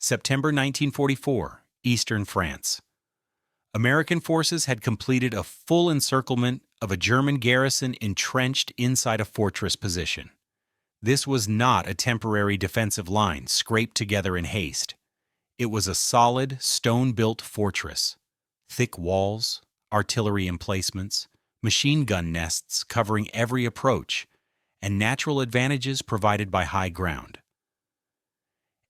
September 1944, Eastern France. American forces had completed a full encirclement of a German garrison entrenched inside a fortress position. This was not a temporary defensive line scraped together in haste. It was a solid, stone-built fortress. Thick walls, artillery emplacements, machine gun nests covering every approach, and natural advantages provided by high ground.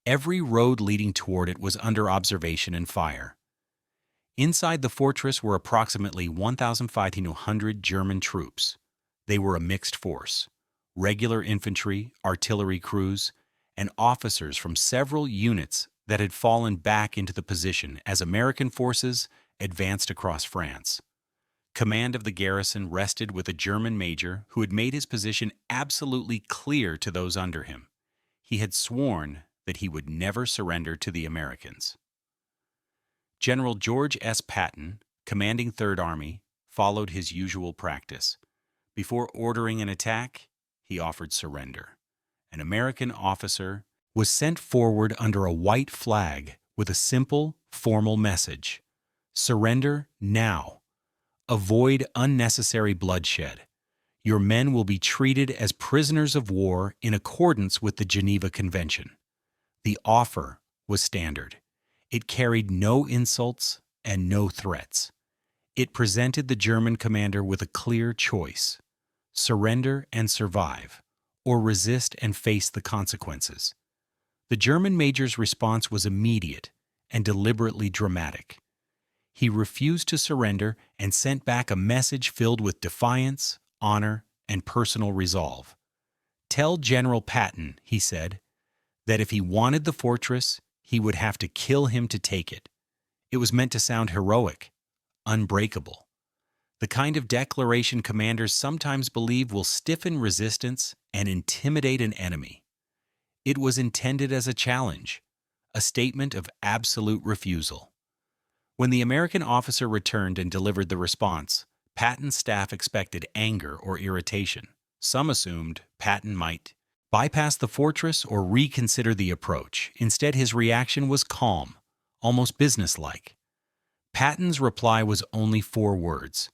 Every road leading toward it was under observation and fire. Inside the fortress were approximately 1,500 German troops. They were a mixed force: regular infantry, artillery crews, and officers from several units that had fallen back into the position as American forces advanced across France. Command of the garrison rested with a German major who had made his position absolutely clear to those under him. He had sworn that he would never surrender to the Americans. General George S. Patton, commanding Third Army, followed his usual practice. Before ordering an attack, he offered surrender. An American officer was sent forward under a white flag with a simple, formal message: "Surrender now. Avoid unnecessary bloodshed. Your men will be treated as prisoners of war in accordance with the Geneva Convention." The offer was standard. It carried no insults and no threats. It presented the German commander with a clear choice: surrender and survive, or resist and face the consequences. The German major's response was immediate and deliberately dramatic. He refused to surrender and sent back a message filled with defiance, honor, and personal resolve. "Tell General Patton," he said, "that if he wanted the fortress, he would have to kill him to take it." It was meant to sound heroic, unbreakable. The kind of declaration commanders sometimes believe will stiffen resistance and intimidate an enemy. It was intended as a challenge, a statement of absolute refusal. When the American officer returned and delivered the response, Patton's staff expected anger or irritation. Some assumed Patton might bypass the fortress or reconsider the approach. Instead, his reaction was calm, almost businesslike. Patton's reply was only 4 words: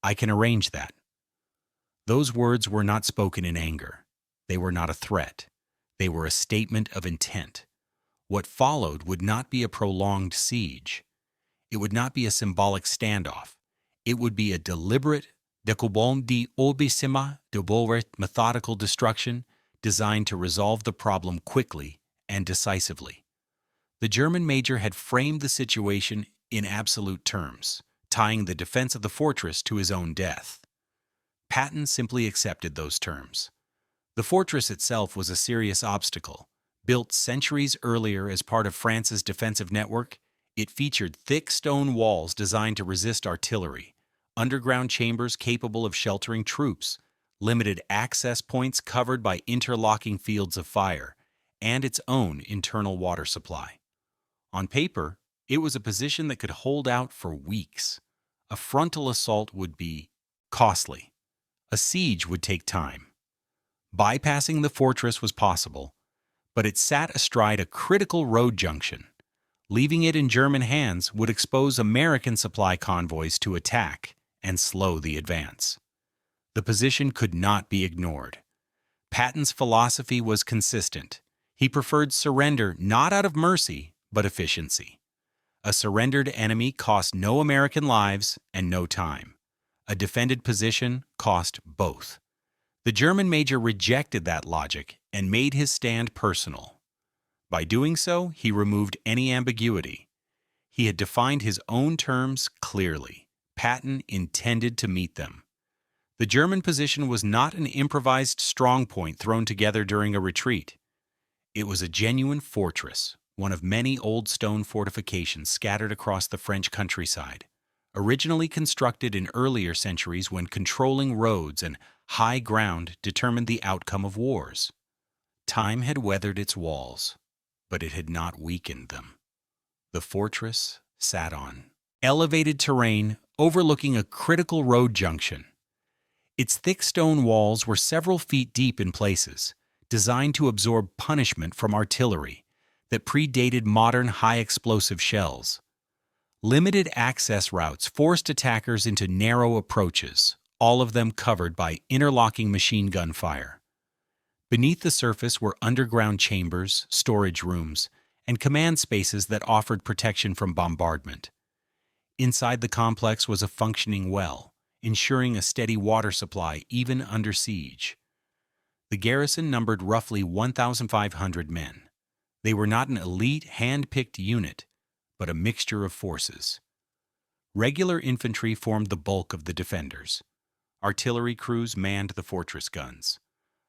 "I can arrange that." Those words were not spoken in anger. They were not a threat. They were a statement of intent. What followed would not be a prolonged siege. It would not be a symbolic standoff. It would be a deliberate, methodical destruction designed to resolve the problem quickly and decisively. The German major had framed the situation in absolute terms, tying the defense of the fortress to his own death. Patton simply accepted those terms. The fortress itself was a serious obstacle. Built centuries earlier as part of France's defensive network, it featured thick stone walls designed to resist artillery, underground chambers capable of sheltering troops, limited access points covered by interlocking fields of fire, and its own internal water supply. On paper, it was a position that could hold out for weeks. A frontal assault would be costly. A siege would take time. Bypassing the fortress was possible, but it sat astride a critical road junction. Leaving it in German hands would expose American supply convoys to attack and slow the advance. The position could not be ignored. Patton's philosophy was consistent. He preferred surrender not out of mercy, but efficiency. A surrendered enemy cost no American lives and no time. A defended position cost both. The German major rejected that logic and made his stand personal. By doing so, he removed any ambiguity. He had defined his own terms clearly. Patton intended to meet them. The German position was not an improvised strongpoint thrown together during a retreat. It was a genuine fortress, one of many old stone fortifications scattered across the French countryside. Originally constructed in earlier centuries when controlling roads and high ground determined the outcome of wars. Time had weathered its walls, but it had not weakened them. The fortress sat on elevated terrain overlooking a critical road junction. Its thick stone walls were several feet deep in places, designed to absorb punishment from artillery. that predated modern high-explosive shells. Limited access routes forced attackers into narrow approaches, all of them covered by interlocking machine gun fire. Beneath the surface were underground chambers, storage rooms, and command spaces that offered protection from bombardment. Inside the complex was a functioning well, ensuring a steady water supply even under siege. The garrison numbered roughly 1,500 men. They were not an elite, hand-picked unit, but a mixture of forces. Regular infantry formed the bulk of the defenders. Artillery crews manned the fortress guns.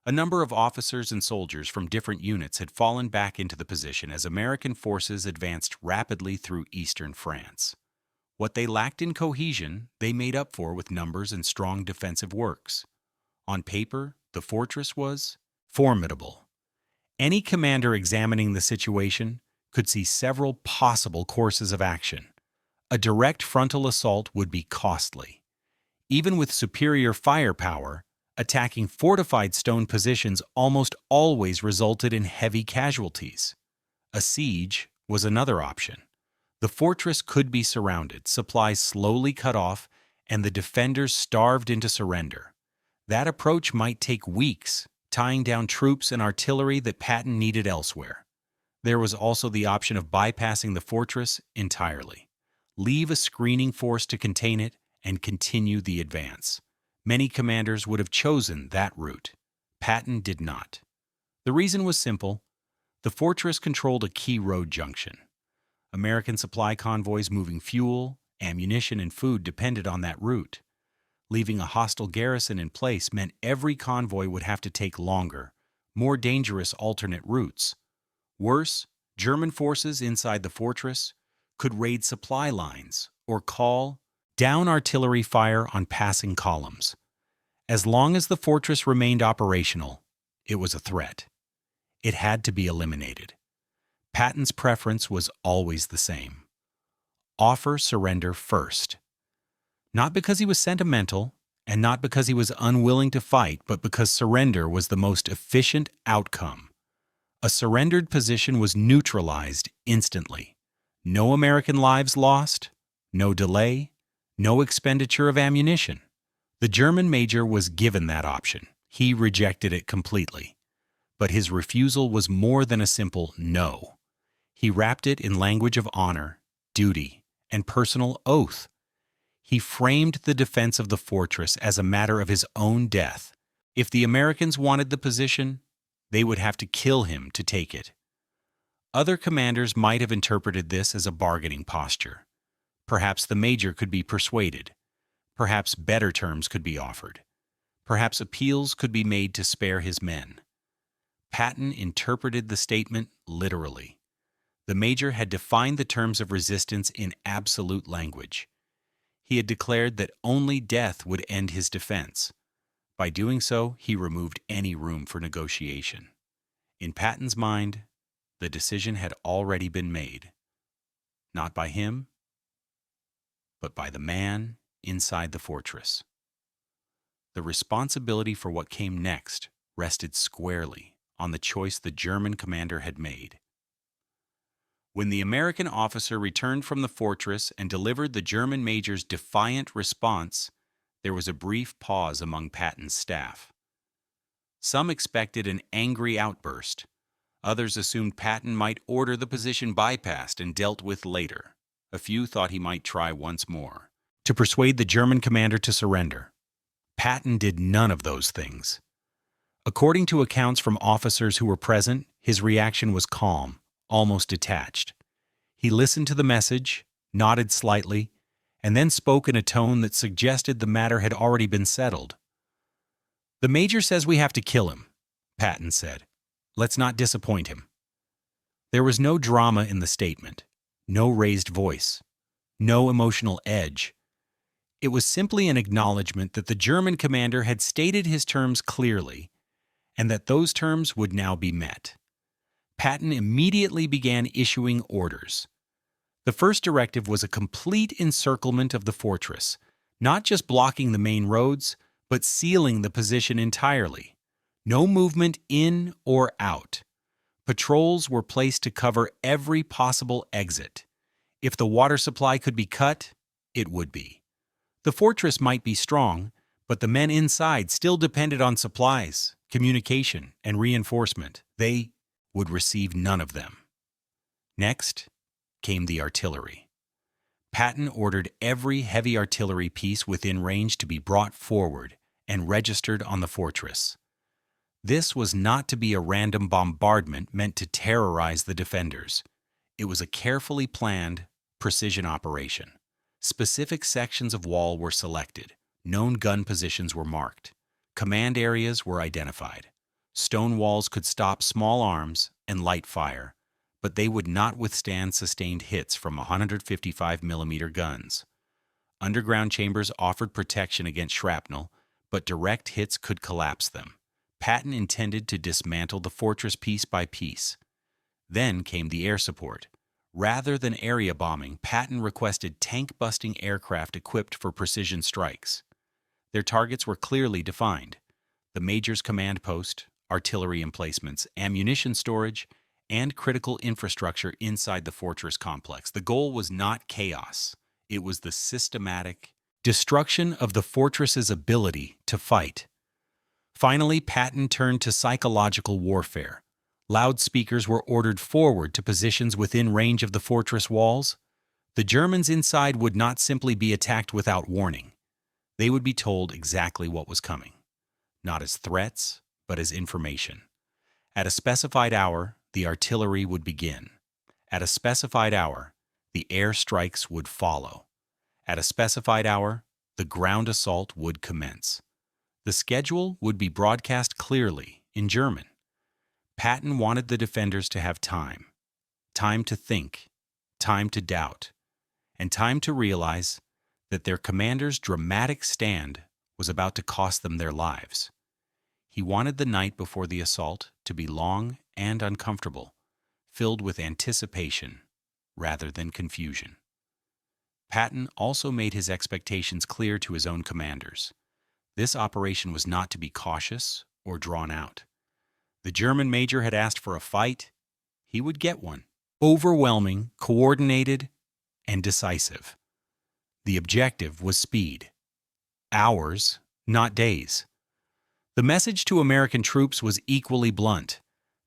A number of officers and soldiers from different units had fallen back into the position as American forces advanced rapidly through eastern France. What they lacked in cohesion, they made up for with numbers and strong defensive works. On paper, the fortress was formidable. Any commander examining the situation could see several possible courses of action. A direct frontal assault would be costly. Even with superior firepower, attacking fortified stone positions almost always resulted in heavy casualties. A siege was another option. The fortress could be surrounded, supplies slowly cut off, and the defenders starved into surrender. That approach might take weeks, tying down troops and artillery that Patton needed elsewhere. There was also the option of bypassing the fortress entirely. Leave a screening force to contain it and continue the advance. Many commanders would have chosen that route. Patton did not. The reason was simple. The fortress controlled a key road junction. American supply convoys moving fuel, ammunition, and food depended on that route. Leaving a hostile garrison in place meant every convoy would have to take longer, more dangerous alternate routes. Worse, German forces inside the fortress could raid supply lines or call down artillery fire on passing columns. As long as the fortress remained operational, it was a threat. It had to be eliminated. Patton's preference was always the same. Offer surrender first. Not because he was sentimental, and not because he was unwilling to fight, but because surrender was the most efficient outcome. A surrendered position was neutralized instantly. No American lives lost, no delay, no expenditure of ammunition. The German major was given that option. He rejected it completely. But his refusal was more than a simple no. He wrapped it in language of honor, duty, and personal oath. He framed the defense of the fortress as a matter of his own death. If the Americans wanted the position, they would have to kill him to take it. Other commanders might have interpreted this as a bargaining posture. Perhaps the major could be persuaded. Perhaps better terms could be offered. Perhaps appeals could be made to spare his men. Patton interpreted the statement literally. The major had defined the terms of resistance in absolute language. He had declared that only death would end his defense. By doing so, he removed any room for negotiation. In Patton's mind, the decision had already been made. Not by him, but by the man inside the fortress. The responsibility for what came next rested squarely on the choice the German commander had made. When the American officer returned from the fortress and delivered the German major's defiant response, there was a brief pause among Patton's staff. Some expected an angry outburst. Others assumed Patton might order the position bypassed and dealt with later. A few thought he might try once more to persuade the German commander to surrender. Patton did none of those things. According to accounts from officers who were present, his reaction was calm, almost detached. He listened to the message, nodded slightly, and then spoke in a tone that suggested the matter had already been settled. "The major says we have to kill him," Patton said. "Let's not disappoint him." There was no drama in the statement, no raised voice, no emotional edge. It was simply an acknowledgement that the German commander had stated his terms clearly, and that those terms would now be met. Patton immediately began issuing orders. The first directive was a complete encirclement of the fortress, not just blocking the main roads, but sealing the position entirely. No movement in or out. Patrols were placed to cover every possible exit. If the water supply could be cut, it would be. The fortress might be strong, but the men inside still depended on supplies, communication, and reinforcement. They would receive none of them. Next came the artillery. Patton ordered every heavy artillery piece within range to be brought forward and registered on the fortress. This was not to be a random bombardment meant to terrorize the defenders. It was a carefully planned, precision operation. Specific sections of wall were selected. Known gun positions were marked. Command areas were identified. Stone walls could stop small arms and light fire, but they would not withstand sustained hits from 155mm guns. Underground chambers offered protection against shrapnel, but direct hits could collapse them. Patton intended to dismantle the fortress piece by piece. Then came the air support. Rather than area bombing, Patton requested tank-busting aircraft equipped for precision strikes. Their targets were clearly defined: the Major's command post, artillery emplacements, ammunition storage, and critical infrastructure inside the fortress complex. The goal was not chaos. It was the systematic destruction of the fortress's ability to fight. Finally, Patton turned to psychological warfare. Loudspeakers were ordered forward to positions within range of the fortress walls. The Germans inside would not simply be attacked without warning. They would be told exactly what was coming, not as threats, but as information. At a specified hour, the artillery would begin. At a specified hour, the air strikes would follow. At a specified hour, the ground assault would commence. The schedule would be broadcast clearly in German. Patton wanted the defenders to have time to think, time to doubt, and time to realize that their commander's dramatic stand was about to cost them their lives. He wanted the night before the assault to be long and uncomfortable, filled with anticipation rather than confusion. Patton also made his expectations clear to his own commanders. This operation was not to be cautious or drawn out. The German major had asked for a fight. He would get one. Overwhelming, coordinated, and decisive. The objective was speed. Hours, not days. The message to American troops was equally blunt.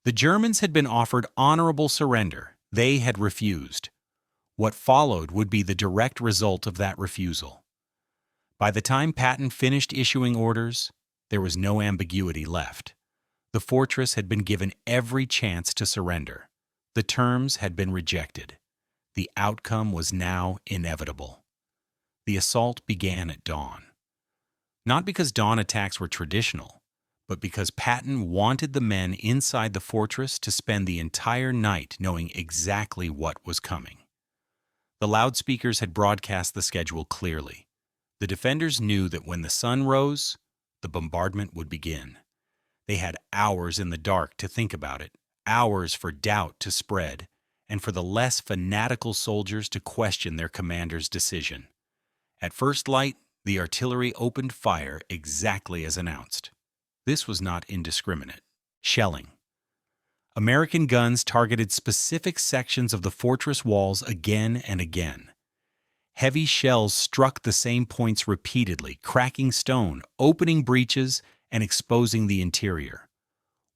The Germans had been offered honorable surrender. They had refused. What followed would be the direct result of that refusal. By the time Patton finished issuing orders, there was no ambiguity left. The fortress had been given every chance to surrender. The terms had been rejected. The outcome was now inevitable. The assault began at dawn. Not because dawn attacks were traditional, but because Patton wanted the men inside the fortress to spend the entire night knowing exactly what was coming. The loudspeakers had broadcast the schedule clearly. The defenders knew that when the sun rose, the bombardment would begin. They had hours in the dark to think about it, hours for doubt to spread, and for the less fanatical soldiers to question their commander's decision. At first light, the artillery opened fire exactly as announced. This was not indiscriminate. Shelling. American guns targeted specific sections of the fortress walls again and again. Heavy shells struck the same points repeatedly, cracking stone, opening breaches, and exposing the interior.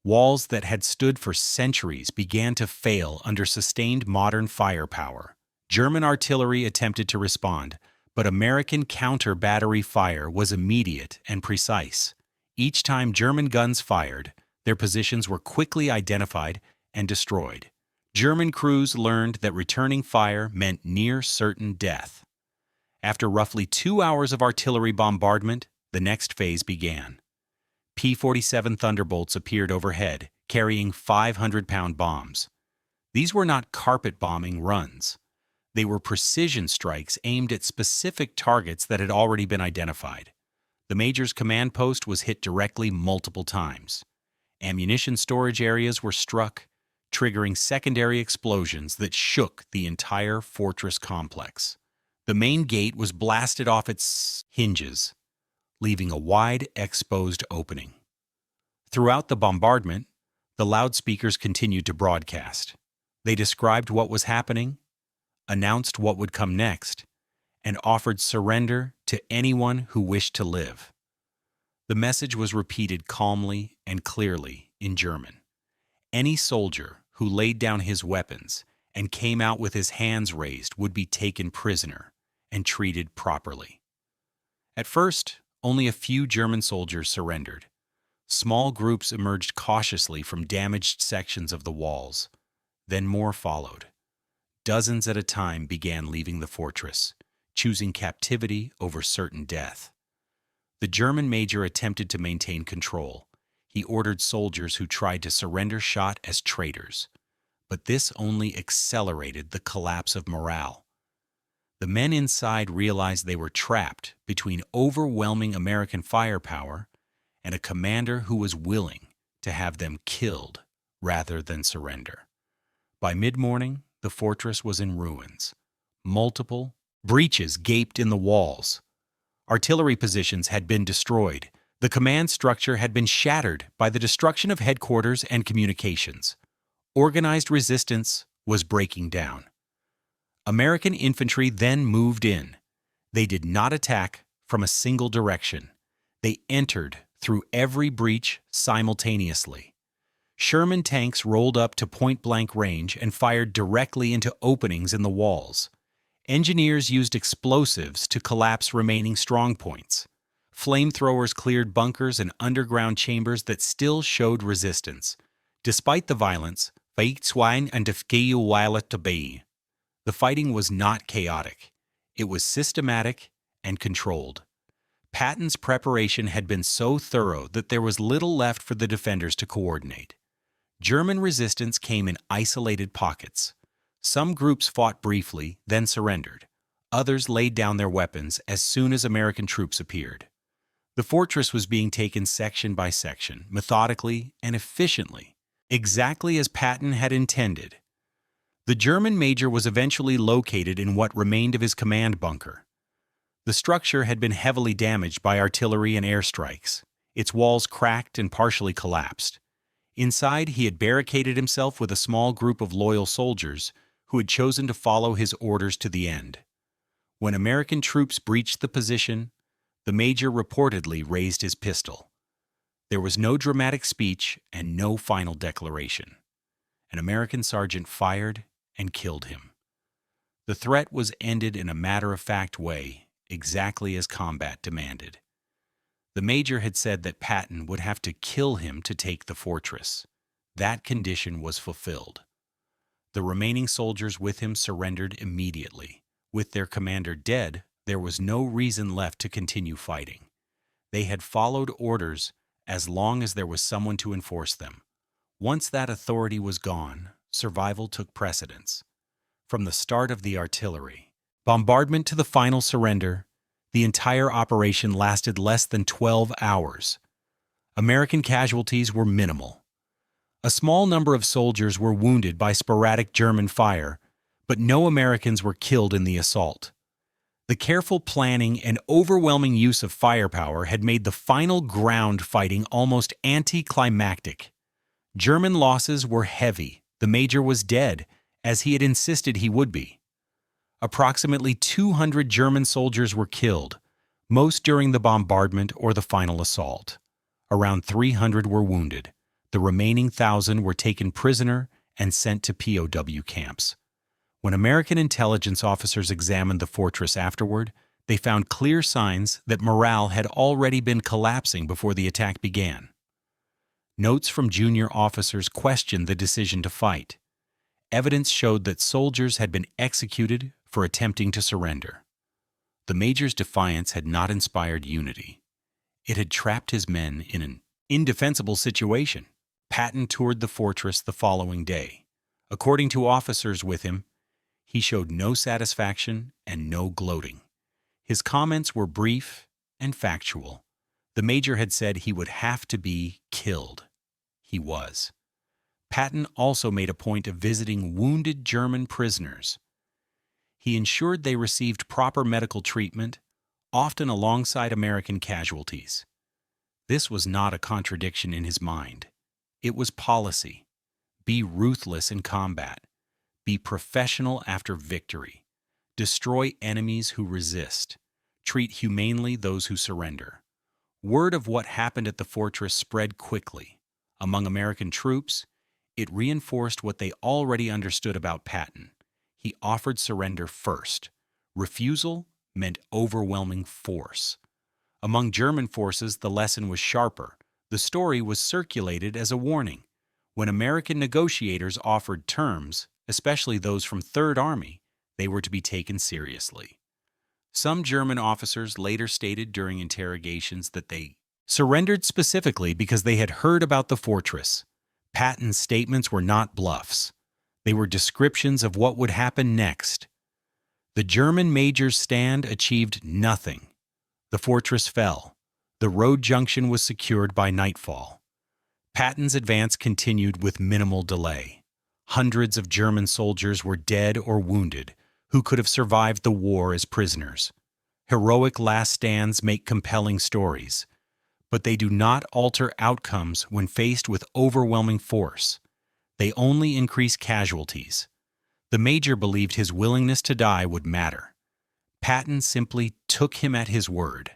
Walls that had stood for centuries began to fail under sustained modern firepower. German artillery attempted to respond, but American counter-battery fire was immediate and precise. Each time German guns fired, their positions were quickly identified and destroyed. German crews learned that returning fire meant near certain death. After roughly 2 hours of artillery bombardment, the next phase began. P-47 Thunderbolts appeared overhead, carrying 500-pound bombs. These were not carpet-bombing runs. They were precision strikes aimed at specific targets that had already been identified. The Major's command post was hit directly multiple times. Ammunition storage areas were struck, triggering secondary explosions that shook the entire fortress complex. The main gate was blasted off its hinges, leaving a wide, exposed opening. Throughout the bombardment, The loudspeakers continued to broadcast. They described what was happening, announced what would come next, and offered surrender to anyone who wished to live. The message was repeated calmly and clearly in German. Any soldier who laid down his weapons and came out with his hands raised would be taken prisoner and treated properly. At first, only a few German soldiers surrendered. Small groups emerged cautiously from damaged sections of the walls. Then more followed. Dozens at a time began leaving the fortress, choosing captivity over certain death. The German major attempted to maintain control. He ordered soldiers who tried to surrender shot as traitors. But this only accelerated the collapse of morale. The men inside realized they were trapped between overwhelming American firepower and a commander who was willing to have them killed rather than surrender. By mid-morning, the fortress was in ruins. Multiple breaches gaped in the walls. Artillery positions had been destroyed. The command structure had been shattered by the destruction of headquarters and communications. Organized resistance was breaking down. American infantry then moved in. They did not attack from a single direction. They entered through every breach simultaneously. Sherman tanks rolled up to point-blank range and fired directly into openings in the walls. Engineers used explosives to collapse remaining strongpoints. Flamethrowers cleared bunkers and underground chambers that still showed resistance. Despite the violence, the fighting was not chaotic. It was systematic and controlled. Patton's preparation had been so thorough that there was little left for the defenders to coordinate. German resistance came in isolated pockets. Some groups fought briefly, then surrendered. Others laid down their weapons as soon as American troops appeared. The fortress was being taken section by section, methodically and efficiently, exactly as Patton had intended. The German major was eventually located in what remained of his command bunker. The structure had been heavily damaged by artillery and airstrikes. Its walls cracked and partially collapsed. Inside, he had barricaded himself with a small group of loyal soldiers who had chosen to follow his orders to the end. When American troops breached the position, the major reportedly raised his pistol. There was no dramatic speech and no final declaration. An American sergeant fired and killed him. The threat was ended in a matter-of-fact way, exactly as combat demanded. The major had said that Patton would have to kill him to take the fortress. That condition was fulfilled. The remaining soldiers with him surrendered immediately. With their commander dead, there was no reason left to continue fighting. They had followed orders as long as there was someone to enforce them. Once that authority was gone, survival took precedence. From the start of the artillery, bombardment to the final surrender, the entire operation lasted less than 12 hours. American casualties were minimal. A small number of soldiers were wounded by sporadic German fire, but no Americans were killed in the assault. The careful planning and overwhelming use of firepower had made the final ground fighting almost anticlimactic. German losses were heavy. The major was dead, as he had insisted he would be. Approximately 200 German soldiers were killed, most during the bombardment or the final assault. Around 300 were wounded. The remaining 1,000 were taken prisoner and sent to POW camps. When American intelligence officers examined the fortress afterward, they found clear signs that morale had already been collapsing before the attack began. Notes from junior officers questioned the decision to fight. Evidence showed that soldiers had been executed for attempting to surrender. The major's defiance had not inspired unity. It had trapped his men in an indefensible situation. Patton toured the fortress the following day. According to officers with him, he showed no satisfaction and no gloating. His comments were brief and factual. The major had said he would have to be killed. He was. Patton also made a point of visiting wounded German prisoners. He ensured they received proper medical treatment, often alongside American casualties. This was not a contradiction in his mind. It was policy. Be ruthless in combat. Be professional after victory. Destroy enemies who resist. Treat humanely those who surrender. Word of what happened at the fortress spread quickly. Among American troops, it reinforced what they already understood about Patton. He offered surrender first. Refusal meant overwhelming force. Among German forces, the lesson was sharper. The story was circulated as a warning. When American negotiators offered terms, especially those from Third Army, they were to be taken seriously. Some German officers later stated during interrogations that they surrendered specifically because they had heard about the fortress. Patton's statements were not bluffs. They were descriptions of what would happen next. The German major's stand achieved nothing. The fortress fell. The road junction was secured by nightfall. Patton's advance continued with minimal delay. Hundreds of German soldiers were dead or wounded, who could have survived the war as prisoners. Heroic last stands make compelling stories, but they do not alter outcomes when faced with overwhelming force. They only increase casualties. The major believed his willingness to die would matter. Patton simply took him at his word,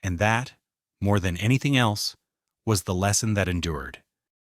and that, more than anything else, was the lesson that endured.